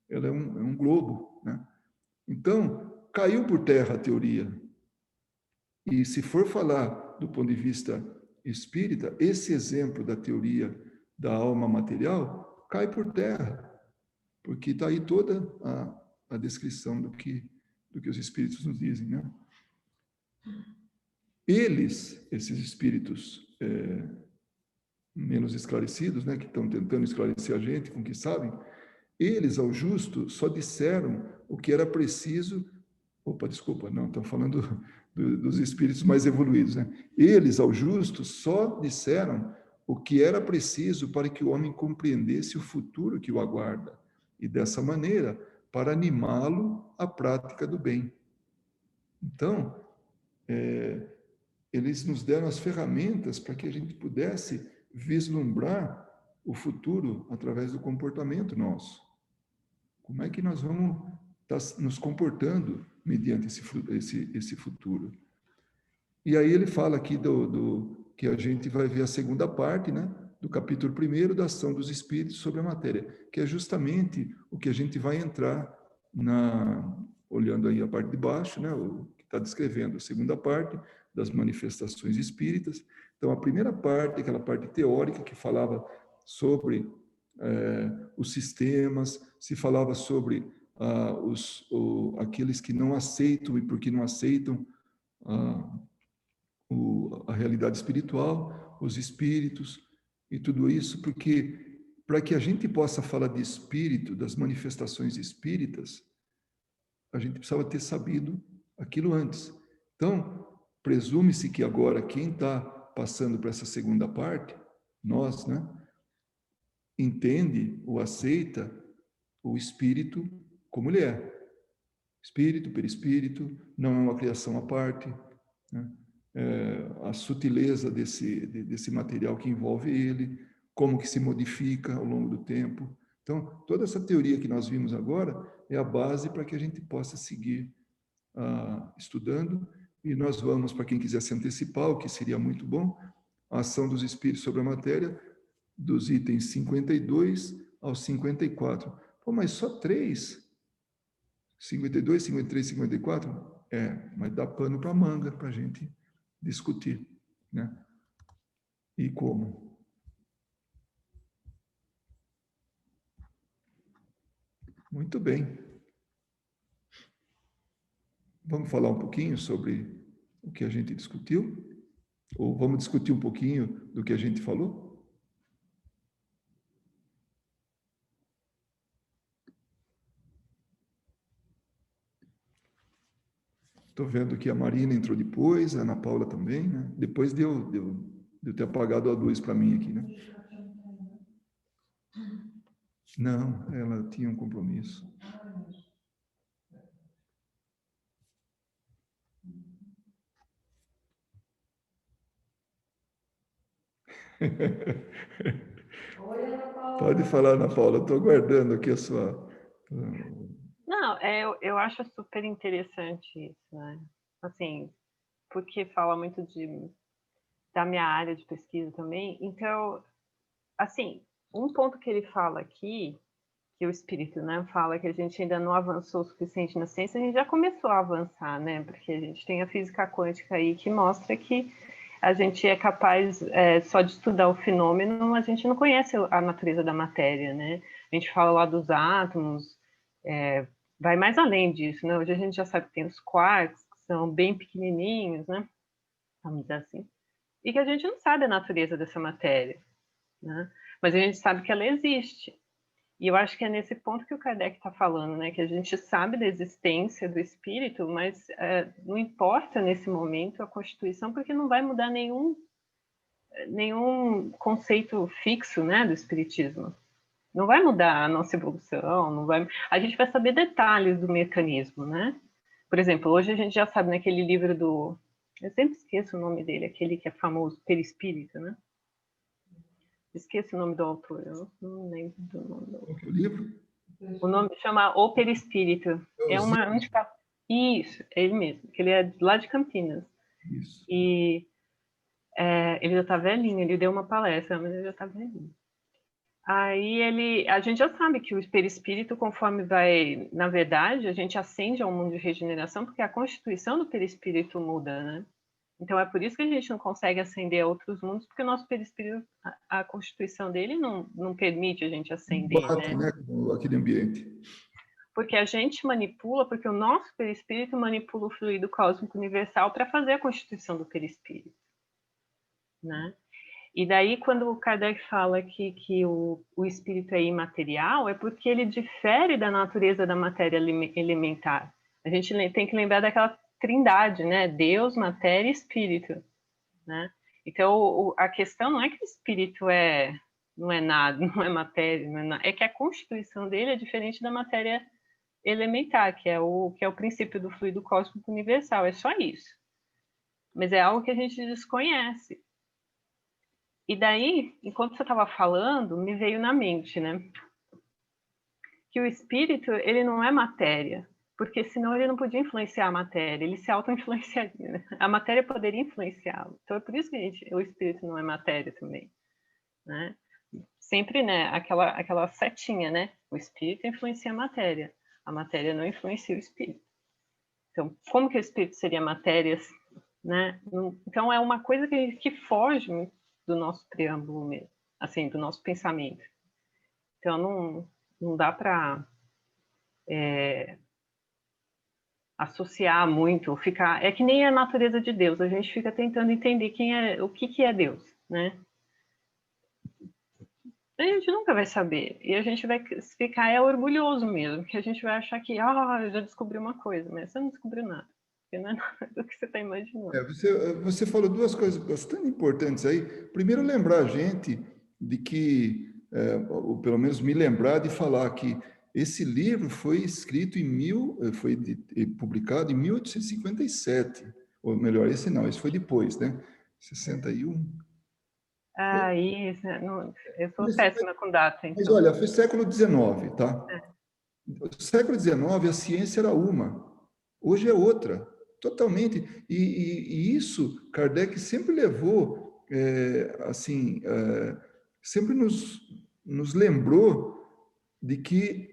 é um globo, né? Então, caiu por terra a teoria. E se for falar do ponto de vista espírita, esse exemplo da teoria da alma material cai por terra, porque está aí toda a descrição do que os espíritos nos dizem, né? Esses espíritos menos esclarecidos, né, que estão tentando esclarecer a gente com o que sabem, eles, ao justo, só disseram o que era preciso. Opa, desculpa, não, estão falando dos espíritos mais evoluídos, né? Eles, ao justo, só disseram o que era preciso para que o homem compreendesse o futuro que o aguarda, e dessa maneira, para animá-lo à prática do bem. Então, eles nos deram as ferramentas para que a gente pudesse vislumbrar o futuro através do comportamento nosso. Como é que nós vamos estar nos comportando mediante esse futuro? E aí ele fala aqui que a gente vai ver a segunda parte, né, do capítulo 1 da ação dos espíritos sobre a matéria, que é justamente o que a gente vai entrar olhando aí a parte de baixo, né, o que está descrevendo a segunda parte das manifestações espíritas. Então, a primeira parte, aquela parte teórica que falava sobre os sistemas, se falava sobre aqueles que não aceitam e por que não aceitam a realidade espiritual, os espíritos e tudo isso, porque para que a gente possa falar de espírito, das manifestações espíritas, a gente precisava ter sabido aquilo antes. Então, presume-se que agora quem está passando para essa segunda parte, nós, né, entende ou aceita o espírito como ele é. Espírito, perispírito, não é uma criação à parte, né? A sutileza desse material que envolve ele, como que se modifica ao longo do tempo. Então, toda essa teoria que nós vimos agora é a base para que a gente possa seguir estudando, e nós vamos, para quem quiser se antecipar, o que seria muito bom, a ação dos espíritos sobre a matéria, dos itens 52 ao 54. Pô, mas só 3? 52, 53, 54? Mas dá pano para manga para a gente discutir, né? E como? Muito bem. Vamos falar um pouquinho sobre o que a gente discutiu? Ou vamos discutir um pouquinho do que a gente falou? Estou vendo que a Marina entrou depois, a Ana Paula também, né? Depois de eu ter apagado a luz para mim aqui, né? Não, ela tinha um compromisso. Pode falar, Ana Paula, estou aguardando aqui a sua... Não, eu acho super interessante isso, né? Assim, porque fala muito da minha área de pesquisa também. Então, assim, um ponto que ele fala aqui, que o espírito, né, fala que a gente ainda não avançou o suficiente na ciência, a gente já começou a avançar, né? Porque a gente tem a física quântica aí que mostra que a gente é capaz só de estudar o fenômeno, a gente não conhece a natureza da matéria, né? A gente fala lá dos átomos, vai mais além disso, né? Hoje a gente já sabe que tem os quarks, que são bem pequenininhos, né? Vamos dizer assim. E que a gente não sabe a natureza dessa matéria, né? Mas a gente sabe que ela existe. E eu acho que é nesse ponto que o Kardec está falando, né? Que a gente sabe da existência do espírito, mas não importa nesse momento a Constituição, porque não vai mudar nenhum conceito fixo, né, do espiritismo. Não vai mudar a nossa evolução, não vai... A gente vai saber detalhes do mecanismo, né? Por exemplo, hoje a gente já sabe naquele livro do... Eu sempre esqueço o nome dele, aquele que é famoso, Perispírito, né? Esqueço o nome do autor, eu não lembro do nome do autor. O livro? O nome chama O Perispírito. É uma... Isso, é ele mesmo, que ele é lá de Campinas. Isso. E ele já está velhinho, ele deu uma palestra, mas ele já está velhinho. Aí a gente já sabe que o perispírito, conforme vai, na verdade, a gente ascende ao mundo de regeneração, porque a constituição do perispírito muda, né? Então é por isso que a gente não consegue ascender a outros mundos, porque o nosso perispírito, a constituição dele não permite a gente ascender, Bate, né, com aquele ambiente. Porque a gente manipula, porque o nosso perispírito manipula o fluido cósmico universal para fazer a constituição do perispírito, né? E daí, quando o Kardec fala que o espírito é imaterial, é porque ele difere da natureza da matéria elementar. A gente tem que lembrar daquela trindade, né? Deus, matéria e espírito, né? Então, a questão não é que o espírito não é nada, não é matéria, não é nada, é que a constituição dele é diferente da matéria elementar, que é o princípio do fluido cósmico universal, é só isso. Mas é algo que a gente desconhece. E daí, enquanto você estava falando, me veio na mente, né? Que o espírito, ele não é matéria, porque senão ele não podia influenciar a matéria, ele se auto-influenciaria, né? A matéria poderia influenciá-lo. Então é por isso que o espírito não é matéria também, né? Sempre, né, aquela setinha, né? O espírito influencia a matéria não influencia o espírito. Então, como que o espírito seria matéria, né? Então é uma coisa que foge do nosso preâmbulo mesmo, assim, do nosso pensamento. Então, não dá para associar muito, ficar... É que nem a natureza de Deus, a gente fica tentando entender o que é Deus, né? A gente nunca vai saber, e a gente vai ficar orgulhoso mesmo, que a gente vai achar que, eu já descobri uma coisa, mas você não descobriu nada, porque não é nada do que você está imaginando. Você falou duas coisas bastante importantes aí. Primeiro, lembrar a gente de que, ou pelo menos me lembrar de falar que esse livro foi escrito publicado em 1857, ou melhor, esse foi depois, né? 61. Isso, eu sou péssima com data, então. Mas olha, foi século XIX, tá? No século XIX a ciência era uma, hoje é outra, totalmente. E isso Kardec sempre levou, sempre nos lembrou de que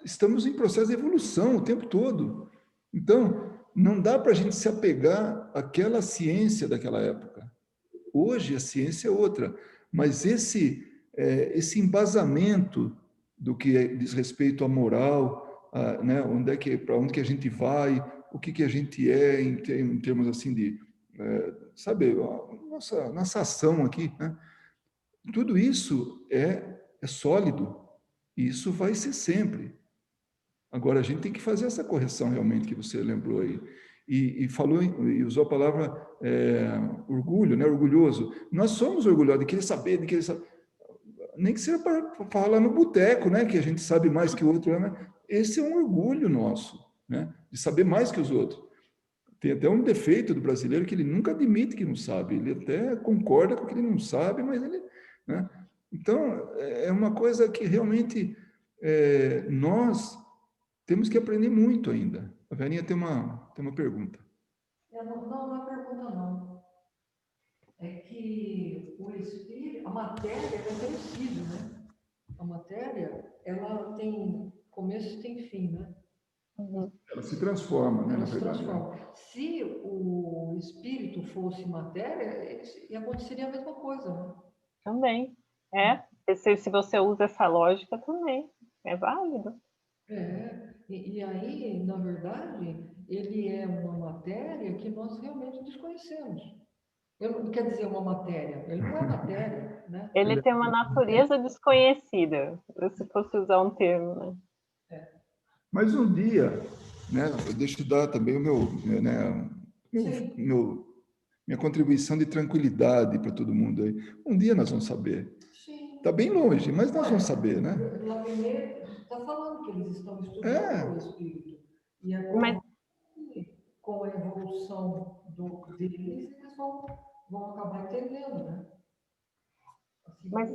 estamos em processo de evolução o tempo todo. Então, não dá para a gente se apegar àquela ciência daquela época. Hoje a ciência é outra, mas esse embasamento do que diz respeito à moral, né, para onde que a gente vai, o que a gente é em termos assim de, sabe, nossa ação aqui, né? Tudo isso é sólido, e isso vai ser sempre. Agora, a gente tem que fazer essa correção realmente que você lembrou aí. E falou, e usou a palavra orgulho, né? Orgulhoso. Nós somos orgulhosos de querer saber, nem que seja para falar no boteco, né? Que a gente sabe mais que o outro, né? Esse é um orgulho nosso, né? De saber mais que os outros. Tem até um defeito do brasileiro que ele nunca admite que não sabe. Ele até concorda com o que ele não sabe, mas ele, né? Então, é uma coisa que realmente nós temos que aprender muito ainda. A Verinha tem uma pergunta. Não é pergunta, não. É que o espírito, a matéria é perecível, né? A matéria, ela tem começo e tem fim, né? Uhum. Ela se transforma, né, Ela na se verdade. transforma. Se o espírito fosse matéria, aconteceria a mesma coisa, né? Também. Se você usa essa lógica também. É válido. E aí, na verdade, ele é uma matéria que nós realmente desconhecemos. Quer dizer, uma matéria. Ele não é matéria, né? Ele tem uma natureza desconhecida, se fosse usar um termo, né? Mas um dia, né, deixa eu dar também minha contribuição de tranquilidade para todo mundo aí. Um dia nós vamos saber. Está bem longe, mas nós vamos saber, né? Lavinier está falando que eles estão estudando o espírito. E agora, com a evolução deles, eles vão acabar entendendo, né? Assim, mas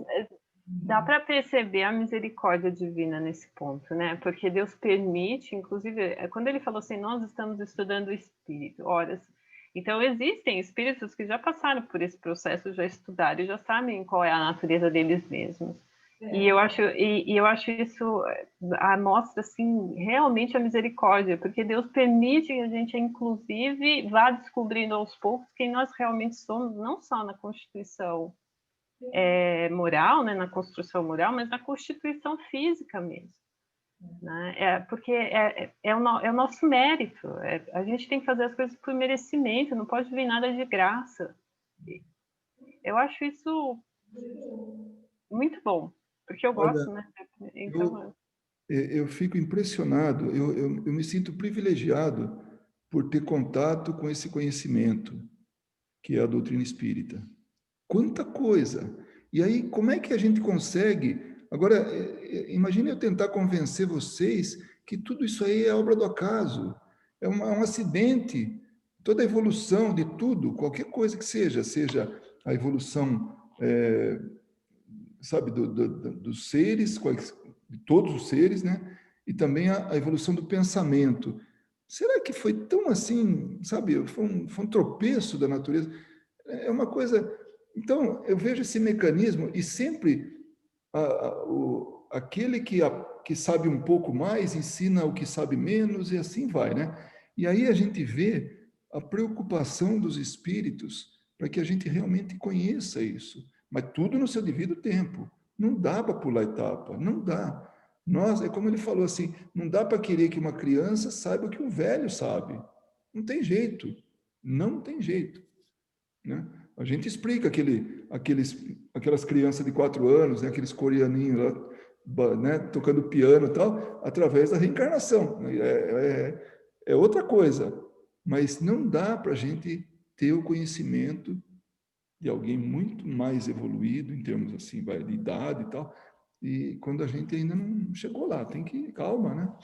dá para perceber a misericórdia divina nesse ponto, né? Porque Deus permite, inclusive, quando ele falou assim, nós estamos estudando o espírito, horas. Então, existem espíritos que já passaram por esse processo, já estudaram e já sabem qual é a natureza deles mesmos. E eu acho isso mostra assim realmente a misericórdia, porque Deus permite que a gente, inclusive, vá descobrindo aos poucos quem nós realmente somos, não só na Constituição moral, né, na construção moral, mas na constituição física mesmo. Né? Porque é o nosso mérito. A gente tem que fazer as coisas por merecimento, não pode vir nada de graça. Eu acho isso muito bom, porque eu gosto, né? Então, eu fico impressionado, eu me sinto privilegiado por ter contato com esse conhecimento, que é a doutrina espírita. Quanta coisa! E aí, como é que a gente consegue... Agora, imagine eu tentar convencer vocês que tudo isso aí é obra do acaso, é um acidente. Toda a evolução de tudo, qualquer coisa que seja a evolução, sabe, dos seres, de todos os seres, né? E também a evolução do pensamento. Será que foi tão assim, sabe, foi um tropeço da natureza? É uma coisa... Então, eu vejo esse mecanismo e sempre aquele que sabe um pouco mais ensina o que sabe menos e assim vai, né? E aí a gente vê a preocupação dos espíritos para que a gente realmente conheça isso, mas tudo no seu devido tempo. Não dá para pular etapa, não dá. É como ele falou assim, não dá para querer que uma criança saiba o que um velho sabe. Não tem jeito, não tem jeito, né? A gente explica aquelas crianças de 4 anos, né, aqueles coreaninhos lá, né, tocando piano e tal, através da reencarnação. É outra coisa, mas não dá para a gente ter o conhecimento de alguém muito mais evoluído em termos assim, de idade e tal, e quando a gente ainda não chegou lá, tem que calma, né?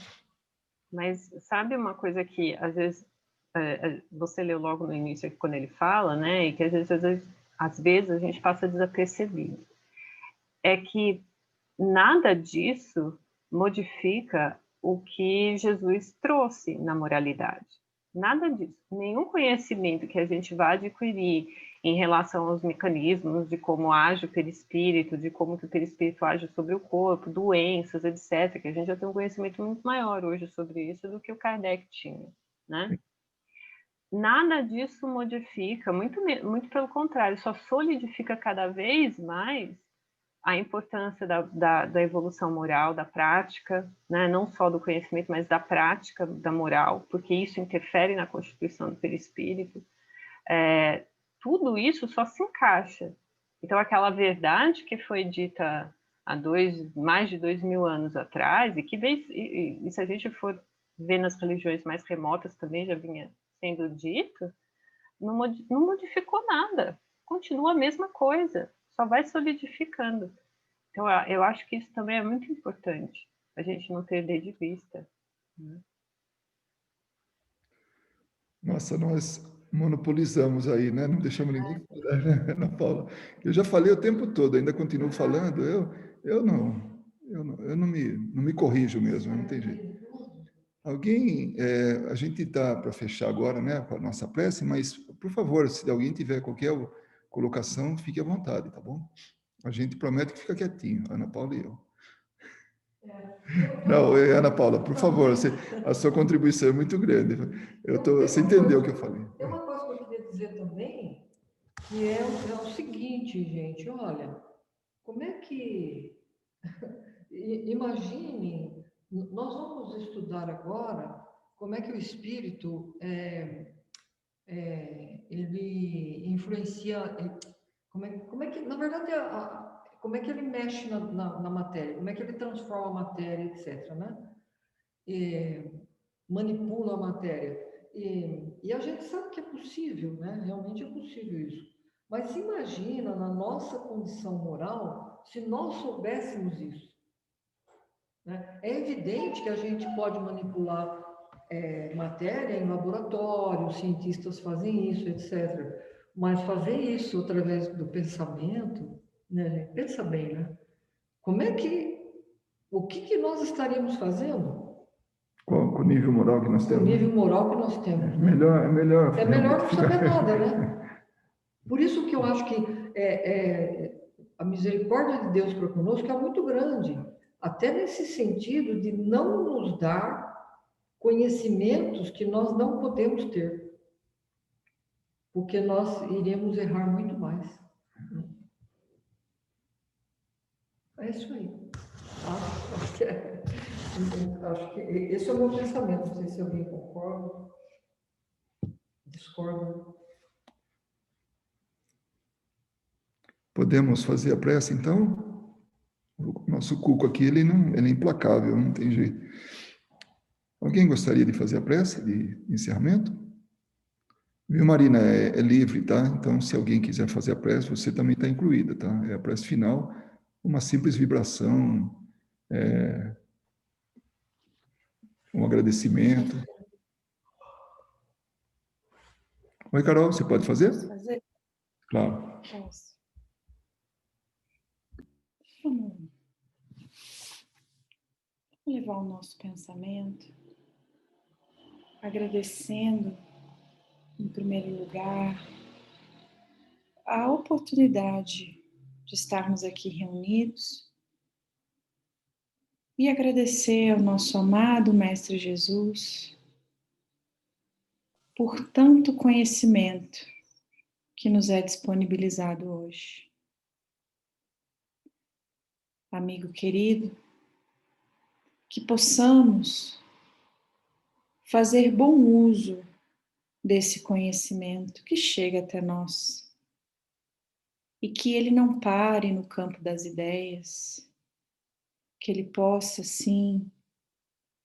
Mas sabe uma coisa que às vezes você leu logo no início quando ele fala, né, e que às vezes a gente passa desapercebido, é que nada disso modifica o que Jesus trouxe na moralidade. Nada disso. Nenhum conhecimento que a gente vai adquirir em relação aos mecanismos de como age o perispírito, de como que o perispírito age sobre o corpo, doenças, etc., que a gente já tem um conhecimento muito maior hoje sobre isso do que o Kardec tinha, né? Nada disso modifica, muito pelo contrário, só solidifica cada vez mais a importância da evolução moral, da prática, né? Não só do conhecimento, mas da prática da moral, porque isso interfere na constituição do perispírito. Tudo isso só se encaixa. Então, aquela verdade que foi dita há mais de 2000 anos atrás, e se a gente for ver nas religiões mais remotas também já vinha sendo dito, não modificou nada. Continua a mesma coisa, só vai solidificando. Então, eu acho que isso também é muito importante, a gente não perder de vista. Né? Nossa, nós monopolizamos aí, né? Não deixamos ninguém falar, né, Ana Paula? Eu já falei o tempo todo, ainda continuo falando. Eu não me corrijo mesmo, não tem jeito. Alguém, a gente está para fechar agora, né, com a nossa prece, mas, por favor, se alguém tiver qualquer colocação, fique à vontade, tá bom? A gente promete que fica quietinho, Ana Paula e eu. Não, Ana Paula, por favor, a sua contribuição é muito grande. Você entendeu o que eu falei. Tem uma coisa que eu queria dizer também, que é o seguinte, gente, olha, como é que... Imagine, nós vamos estudar agora como é que o espírito ele influencia, como é que, na verdade, como é que ele mexe na matéria, como é que ele transforma a matéria, etc., né? Manipula a matéria. E a gente sabe que é possível, né? Realmente é possível isso. Mas imagina, na nossa condição moral, se nós soubéssemos isso. Né? É evidente que a gente pode manipular matéria em laboratório, os cientistas fazem isso, etc. Mas fazer isso através do pensamento, né? Pensa bem, né? O que nós estaríamos fazendo? Com o nível moral que nós temos. Com o nível moral que nós temos. É melhor. É melhor não saber nada, né? Por isso que eu acho que a misericórdia de Deus para conosco é muito grande, até nesse sentido de não nos dar conhecimentos que nós não podemos ter, porque nós iremos errar muito mais. É isso aí. Acho que esse é o meu pensamento. Não sei se alguém concorda, discorda. Podemos fazer a prece, então? O nosso cuco aqui, ele é implacável, não tem jeito. Alguém gostaria de fazer a prece de encerramento? Viu, Marina? É livre, tá? Então, se alguém quiser fazer a prece, você também está incluída, tá? É a prece final, uma simples vibração, um agradecimento. Oi, Carol, você pode fazer? Posso fazer? Claro. Posso. Vamos levar o nosso pensamento, agradecendo, em primeiro lugar, a oportunidade de estarmos aqui reunidos e agradecer ao nosso amado Mestre Jesus por tanto conhecimento que nos é disponibilizado hoje. Amigo querido, que possamos fazer bom uso desse conhecimento que chega até nós e que ele não pare no campo das ideias, que ele possa, sim,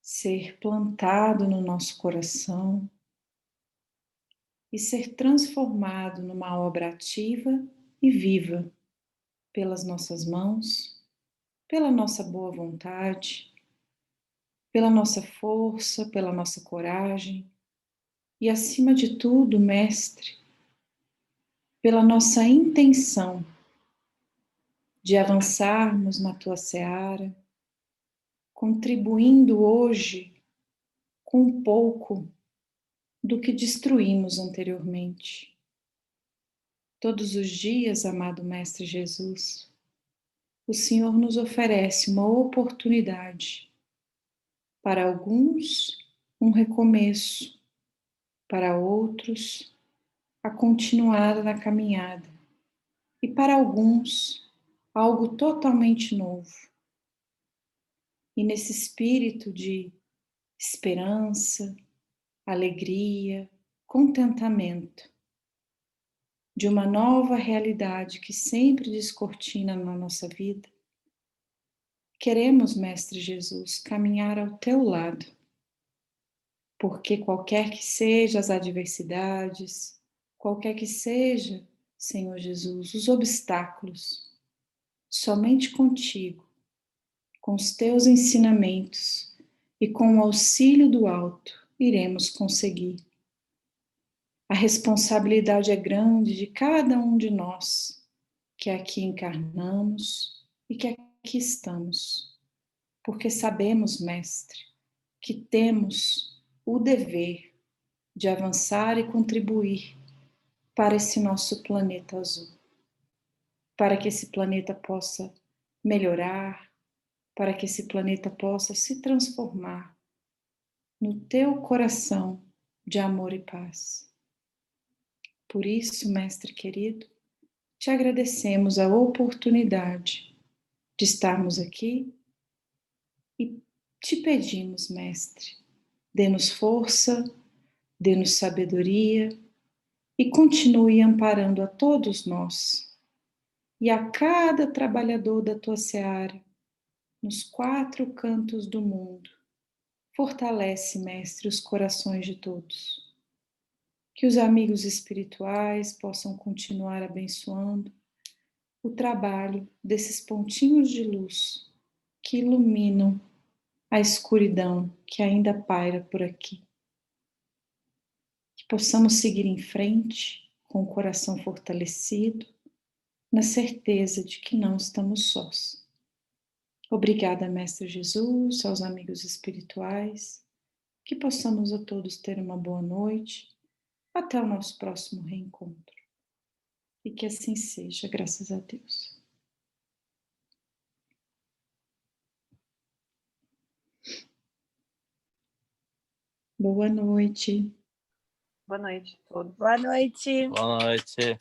ser plantado no nosso coração e ser transformado numa obra ativa e viva pelas nossas mãos, pela nossa boa vontade, pela nossa força, pela nossa coragem e, acima de tudo, Mestre, pela nossa intenção de avançarmos na Tua seara, contribuindo hoje com um pouco do que destruímos anteriormente. Todos os dias, amado Mestre Jesus, o Senhor nos oferece uma oportunidade. Para alguns, um recomeço, para outros, a continuada na caminhada, e para alguns, algo totalmente novo. E nesse espírito de esperança, alegria, contentamento, de uma nova realidade que sempre descortina na nossa vida, queremos, Mestre Jesus, caminhar ao teu lado, porque qualquer que sejam as adversidades, qualquer que seja, Senhor Jesus, os obstáculos, somente contigo, com os teus ensinamentos e com o auxílio do alto, iremos conseguir. A responsabilidade é grande de cada um de nós, que aqui encarnamos e que aqui estamos, porque sabemos, Mestre, que temos o dever de avançar e contribuir para esse nosso planeta azul, para que esse planeta possa melhorar, para que esse planeta possa se transformar no teu coração de amor e paz. Por isso, Mestre querido, te agradecemos a oportunidade de estarmos aqui e te pedimos, Mestre, dê-nos força, dê-nos sabedoria e continue amparando a todos nós e a cada trabalhador da tua seara, nos 4 cantos do mundo. Fortalece, Mestre, os corações de todos. Que os amigos espirituais possam continuar abençoando o trabalho desses pontinhos de luz que iluminam a escuridão que ainda paira por aqui. Que possamos seguir em frente com o coração fortalecido, na certeza de que não estamos sós. Obrigada, Mestre Jesus, aos amigos espirituais, que possamos a todos ter uma boa noite, até o nosso próximo reencontro. E que assim seja, graças a Deus. Boa noite. Boa noite a todos. Boa noite. Boa noite.